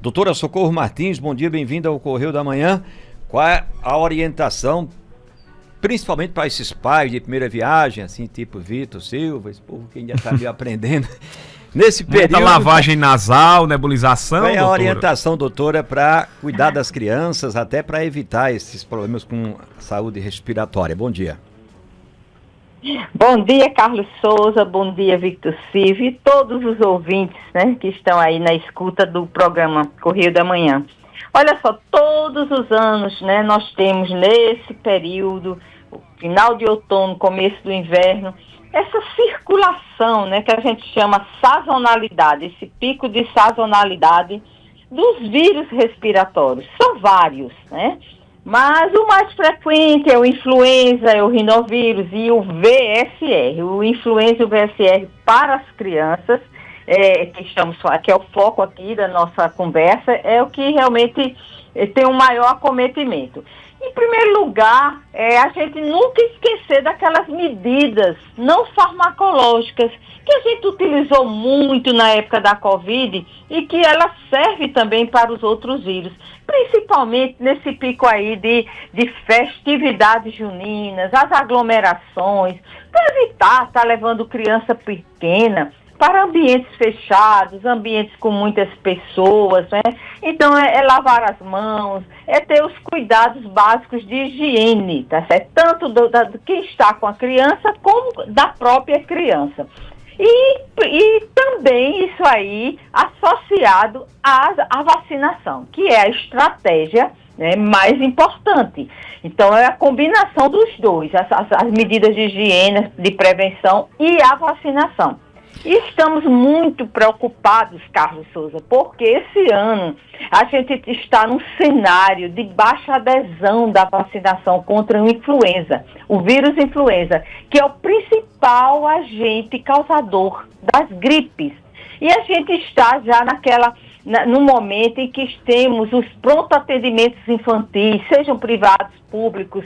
Doutora Socorro Martins, bom dia, bem-vinda ao Correio da Manhã. Qual é a orientação, principalmente para esses pais de primeira viagem, assim, tipo Vitor Silva, esse povo que ainda está meio aprendendo, nesse período... Muita lavagem nasal, nebulização, Qual é a doutora? orientação, doutora, para cuidar das crianças, até para evitar esses problemas com saúde respiratória? Bom dia. Bom dia, Carlos Souza, bom dia, Victor Silva e todos os ouvintes, né, que estão aí na escuta do programa Correio da Manhã. Olha só, todos os anos, né, nós temos nesse período, final de outono, começo do inverno, essa circulação, né, que a gente chama sazonalidade, esse pico de sazonalidade dos vírus respiratórios. São vários, né? Mas o mais frequente é o influenza, é o rinovírus e o VSR. O influenza e o VSR para as crianças, que é o foco aqui da nossa conversa, é o que realmente tem um maior acometimento. Em primeiro lugar, a gente nunca esquecer daquelas medidas não farmacológicas que a gente utilizou muito na época da Covid e que ela serve também para os outros vírus, principalmente nesse pico aí de festividades juninas, as aglomerações, para evitar estar levando criança pequena para ambientes fechados, ambientes com muitas pessoas, né? Então é lavar as mãos, é ter os cuidados básicos de higiene, tá certo? Tanto do quem está com a criança como da própria criança. E também isso aí associado à vacinação, que é a estratégia, né, mais importante. Então é a combinação dos dois, as medidas de higiene, de prevenção e a vacinação. E estamos muito preocupados, Carlos Souza, porque esse ano a gente está num cenário de baixa adesão da vacinação contra o influenza, o vírus influenza, que é o principal agente causador das gripes. E a gente está já no momento em que temos os pronto atendimentos infantis, sejam privados, públicos,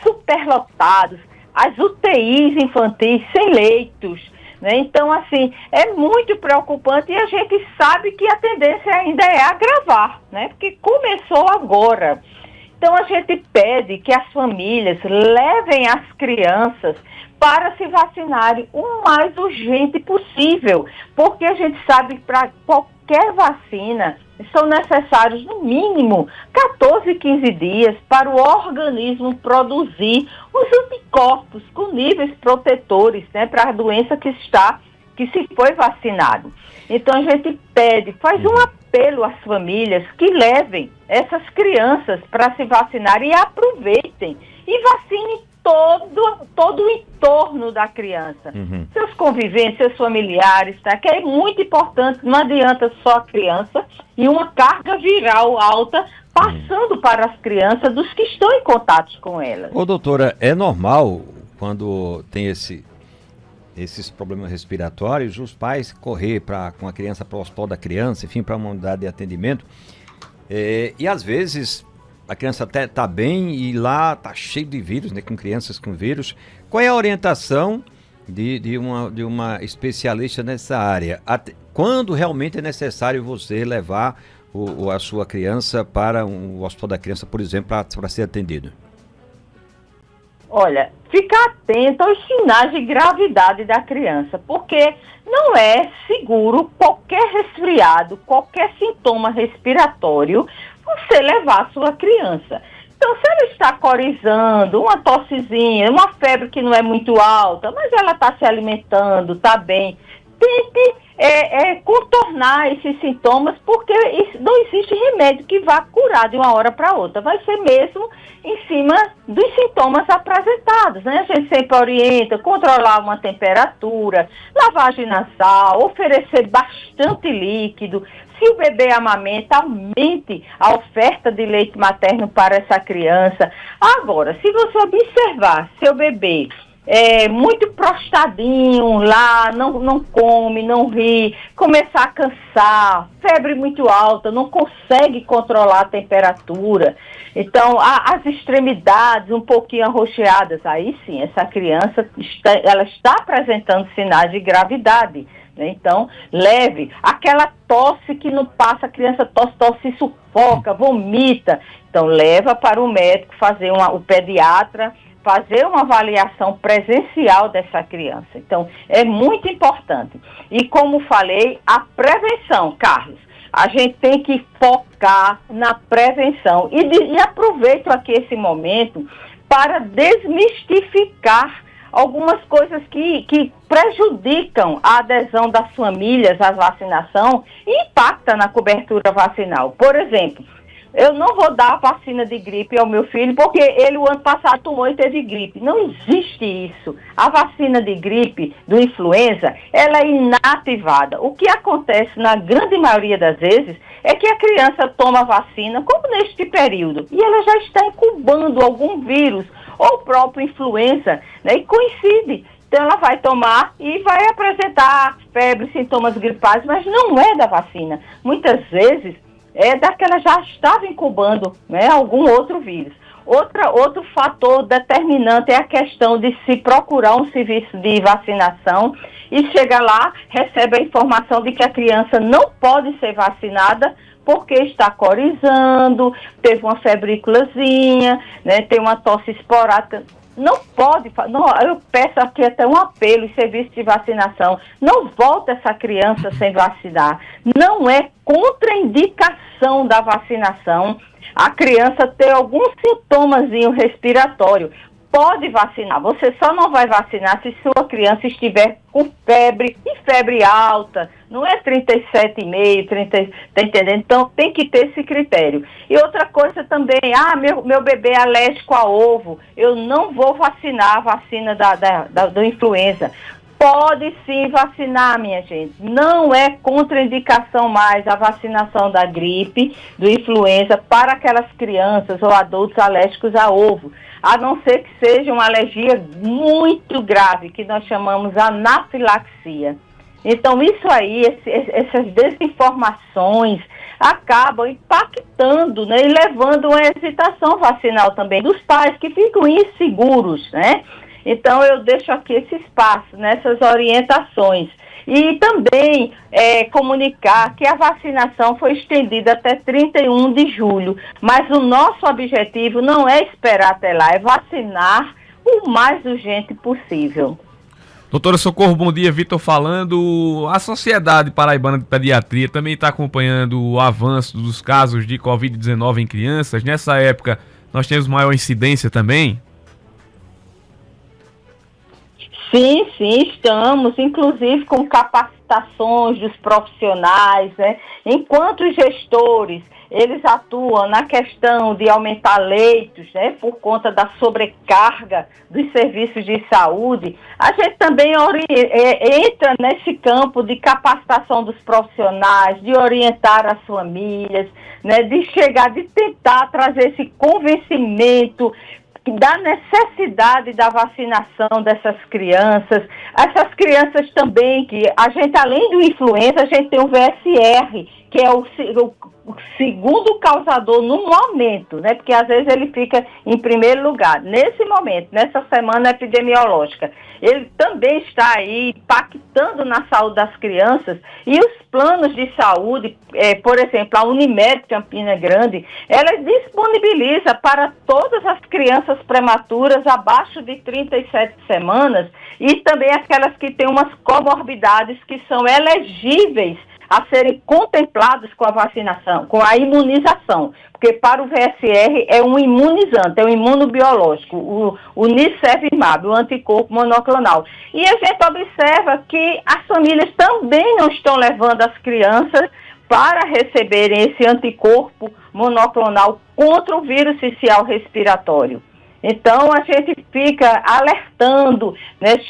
superlotados, as UTIs infantis sem leitos. Então, assim, é muito preocupante e a gente sabe que a tendência ainda é agravar, né? Porque começou agora. Então, a gente pede que as famílias levem as crianças para se vacinarem o mais urgente possível, porque a gente sabe que para qualquer vacina são necessários, no mínimo, 14, 15 dias para o organismo produzir os anticorpos com níveis protetores, né, para a doença que se foi vacinado. Então a gente faz um apelo às famílias que levem essas crianças para se vacinar e aproveitem e vacinem todo o entorno da criança. Seus conviventes, seus familiares, tá? Que é muito importante, não adianta só a criança e uma carga viral alta passando para as crianças dos que estão em contato com elas. Ô doutora, é normal quando tem esses problemas respiratórios, os pais correr com a criança para o hospital da criança, enfim, para uma unidade de atendimento, e às vezes a criança até está bem e lá está cheio de vírus, né, com crianças com vírus. Qual é a orientação de uma especialista nessa área? Quando realmente é necessário você levar a sua criança para o hospital da criança, por exemplo, para ser atendido? Olha, ficar atento aos sinais de gravidade da criança, porque não é seguro qualquer resfriado, qualquer sintoma respiratório, você levar a sua criança. Então, se ela está corizando, uma tossezinha, uma febre que não é muito alta, mas ela está se alimentando, está bem, tente contornar esses sintomas, porque não existe remédio que vá curar de uma hora para outra. Vai ser mesmo em cima dos sintomas apresentados, né? A gente sempre orienta, controlar uma temperatura, lavagem nasal, oferecer bastante líquido. Se o bebê amamenta, aumente a oferta de leite materno para essa criança. Agora, se você observar seu bebê muito prostadinho lá, não come, não ri, começar a cansar, febre muito alta, não consegue controlar a temperatura, então as extremidades um pouquinho arroxeadas, aí sim, essa criança ela está apresentando sinais de gravidade, né? Então, leve. Aquela tosse que não passa, a criança tosse, sufoca, vomita. Então, leva para o médico, o pediatra, fazer uma avaliação presencial dessa criança. Então, é muito importante. E como falei, a prevenção, Carlos. A gente tem que focar na prevenção. E aproveito aqui esse momento para desmistificar algumas coisas que prejudicam a adesão das famílias à vacinação e impactam na cobertura vacinal. Por exemplo, eu não vou dar a vacina de gripe ao meu filho porque ele o ano passado tomou e teve gripe. Não existe isso. A vacina de gripe, do influenza, ela é inativada. O que acontece na grande maioria das vezes é que a criança toma a vacina, como neste período, e ela já está incubando algum vírus ou o próprio influenza, né, e coincide. Então ela vai tomar e vai apresentar febre, sintomas gripais, mas não é da vacina. Muitas vezes é daquela já estava incubando, né, algum outro vírus. Outro fator determinante é a questão de se procurar um serviço de vacinação e chega lá, recebe a informação de que a criança não pode ser vacinada porque está corizando, teve uma febrículazinha, né, tem uma tosse esporádica. Não pode, não, eu peço aqui até um apelo em serviço de vacinação, não volta essa criança sem vacinar. Não é contraindicação da vacinação a criança ter algum sintomazinho respiratório. Pode vacinar, você só não vai vacinar se sua criança estiver com febre, e febre alta, não é 37,5, 30, tá entendendo? Então tem que ter esse critério. E outra coisa também, meu bebê é alérgico a ovo, eu não vou vacinar a vacina do influenza. Pode sim vacinar, minha gente. Não é contraindicação mais a vacinação da gripe, do influenza, para aquelas crianças ou adultos alérgicos a ovo. A não ser que seja uma alergia muito grave, que nós chamamos anafilaxia. Então, isso aí, essas desinformações acabam impactando, né, e levando a hesitação vacinal também dos pais, que ficam inseguros, né? Então, eu deixo aqui esse espaço, nessas orientações. E também comunicar que a vacinação foi estendida até 31 de julho, mas o nosso objetivo não é esperar até lá, é vacinar o mais urgente possível. Doutora Socorro, bom dia, Vitor falando. A Sociedade Paraibana de Pediatria também está acompanhando o avanço dos casos de Covid-19 em crianças. Nessa época, nós temos maior incidência também? Sim, estamos, inclusive com capacitações dos profissionais, né? Enquanto os gestores, eles atuam na questão de aumentar leitos, né? Por conta da sobrecarga dos serviços de saúde, a gente também entra nesse campo de capacitação dos profissionais, de orientar as famílias, né? De tentar trazer esse convencimento da necessidade da vacinação dessas crianças. Essas crianças também, que a gente, além do influenza, a gente tem o VSR, que é o segundo causador no momento, né? Porque às vezes ele fica em primeiro lugar. Nesse momento, nessa semana epidemiológica, ele também está aí impactando na saúde das crianças, e os planos de saúde, por exemplo, a Unimed Campina Grande, ela disponibiliza para todas as crianças prematuras abaixo de 37 semanas e também aquelas que têm umas comorbidades que são elegíveis a serem contemplados com a vacinação, com a imunização, porque para o VSR é um imunizante, é um imunobiológico, o nirsevimab, o anticorpo monoclonal. E a gente observa que as famílias também não estão levando as crianças para receberem esse anticorpo monoclonal contra o vírus sincial respiratório. Então, a gente fica alertando, né,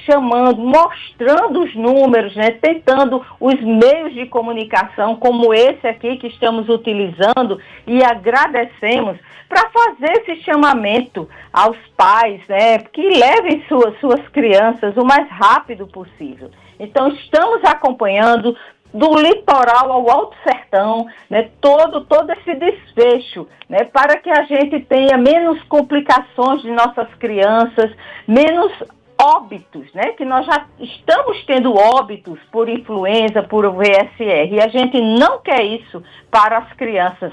chamando, mostrando os números, né, tentando os meios de comunicação, como esse aqui que estamos utilizando, e agradecemos, para fazer esse chamamento aos pais, né, que levem suas crianças o mais rápido possível. Então, estamos acompanhando do litoral ao Alto Sertão, né, todo esse desfecho, né, para que a gente tenha menos complicações de nossas crianças, menos óbitos, né? Que nós já estamos tendo óbitos por influenza, por VSR, e a gente não quer isso para as crianças.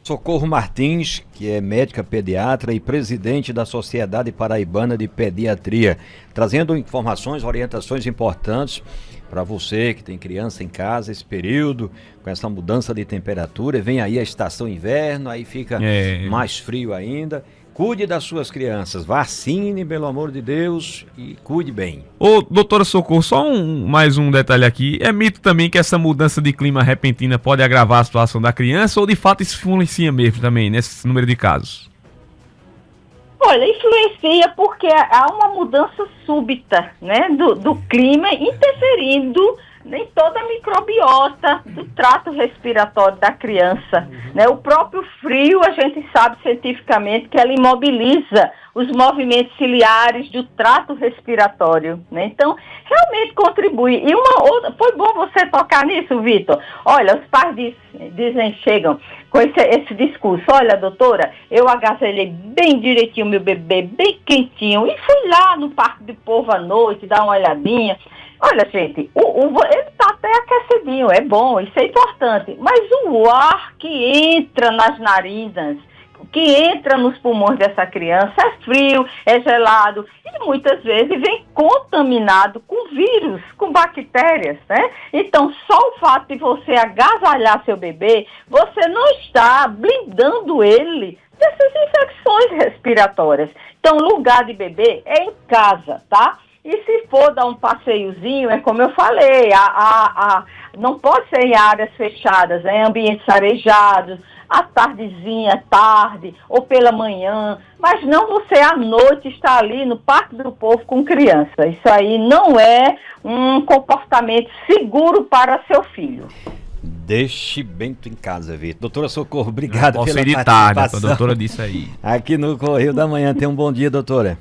Socorro Martins, que é médica pediatra e presidente da Sociedade Paraibana de Pediatria, trazendo informações, orientações importantes para você que tem criança em casa, esse período, com essa mudança de temperatura. Vem aí a estação inverno, aí fica mais frio ainda. Cuide das suas crianças, vacine, pelo amor de Deus, e cuide bem. Ô, doutora Socorro, só mais um detalhe aqui. É mito também que essa mudança de clima repentina pode agravar a situação da criança ou de fato isso influencia mesmo também nesse número de casos? Olha, influencia porque há uma mudança súbita, né, do clima interferindo em toda a microbiota do trato respiratório da criança, né? O próprio frio, a gente sabe cientificamente que ela imobiliza os movimentos ciliares do trato respiratório, né? Então, realmente contribui. E uma outra, foi bom você tocar nisso, Vitor. Olha, os pais chegam com esse discurso: olha, doutora, eu agasalhei bem direitinho meu bebê, bem quentinho, e fui lá no Parque do Povo à noite, dar uma olhadinha. Olha, gente, ele está até aquecidinho, é bom, isso é importante, mas o ar que entra nas narinas, que entra nos pulmões dessa criança, é frio, é gelado, e muitas vezes vem contaminado com vírus, com bactérias, né? Então, só o fato de você agasalhar seu bebê, você não está blindando ele dessas infecções respiratórias. Então, lugar de bebê é em casa, tá? E se for dar um passeiozinho, é como eu falei, não pode ser em áreas fechadas, em ambientes arejados, à tardezinha, tarde, ou pela manhã, mas não você à noite estar ali no Parque do Povo com criança. Isso aí não é um comportamento seguro para seu filho. Deixe Bento em casa, Vitor. Doutora Socorro, obrigado pela participação. participação. A doutora disse aí. Aqui no Correio da Manhã. Tenha um bom dia, doutora.